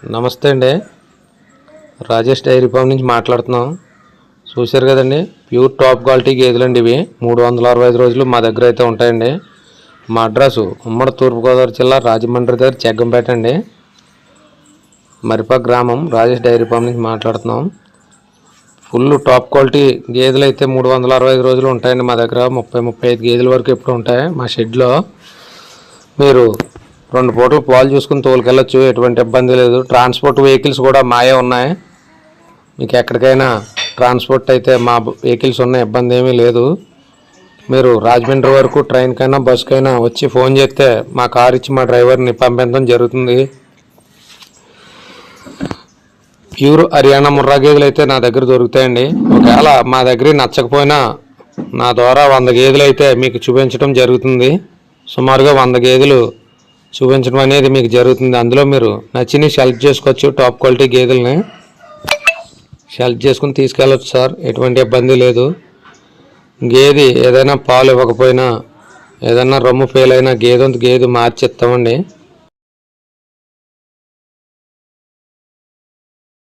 నమస్తే అండి. Rajesh dairy farm నుంచి మాట్లాడుతున్నాం. చూశారు కదండి, ప్యూర్ టాప్ క్వాలిటీ గేదెలండి ఇవి. 365 రోజులు మా దగ్గర అయితే ఉంటాయండి. మా అడ్రస్ ఉమ్మడి తూర్పుగోదావరి జిల్లా రాజమండ్రి దగ్గర చెగ్గంపేట అండి, మరిపాక్ గ్రామం. రాజేష్ డైరీ ఫామ్ నుంచి మాట్లాడుతున్నాం. ఫుల్ టాప్ క్వాలిటీ గేదెలు అయితే 365 రోజులు ఉంటాయండి మా దగ్గర. 30-35 గేదెల వరకు ఎప్పుడు ఉంటాయి మా షెడ్లో. మీరు 2 పూటలు పాలు చూసుకుని తోలుకెళ్ళచ్చు, ఎటువంటి ఇబ్బంది లేదు. ట్రాన్స్పోర్ట్ వెహికల్స్ కూడా మాయే ఉన్నాయి. మీకు ఎక్కడికైనా ట్రాన్స్పోర్ట్ అయితే మా వెహికల్స్ ఉన్నాయి, ఇబ్బంది ఏమీ లేదు. మీరు రాజమండ్రి వరకు ట్రైన్కైనా బస్కైనా వచ్చి ఫోన్ చేస్తే మా కార్ ఇచ్చి మా డ్రైవర్ని పంపించడం జరుగుతుంది. ప్యూర్ హర్యానా ముర్రా గేదెలు అయితే నా దగ్గర దొరుకుతాయండి. ఒకవేళ మా దగ్గర నచ్చకపోయినా నా ద్వారా 100 గేదెలు అయితే మీకు చూపించడం జరుగుతుంది. సుమారుగా 100 గేదెలు చూపించడం అనేది మీకు జరుగుతుంది. అందులో మీరు నచ్చిని సెలెక్ట్ చేసుకోవచ్చు. టాప్ క్వాలిటీ గేదెలని సెలెక్ట్ చేసుకుని తీసుకెళ్ళచ్చు సార్, ఎటువంటి ఇబ్బంది లేదు. గేదె ఏదైనా పాలు ఇవ్వకపోయినా, ఏదైనా రొమ్ము ఫెయిల్ అయినా గేదె మార్చి ఇస్తామండి.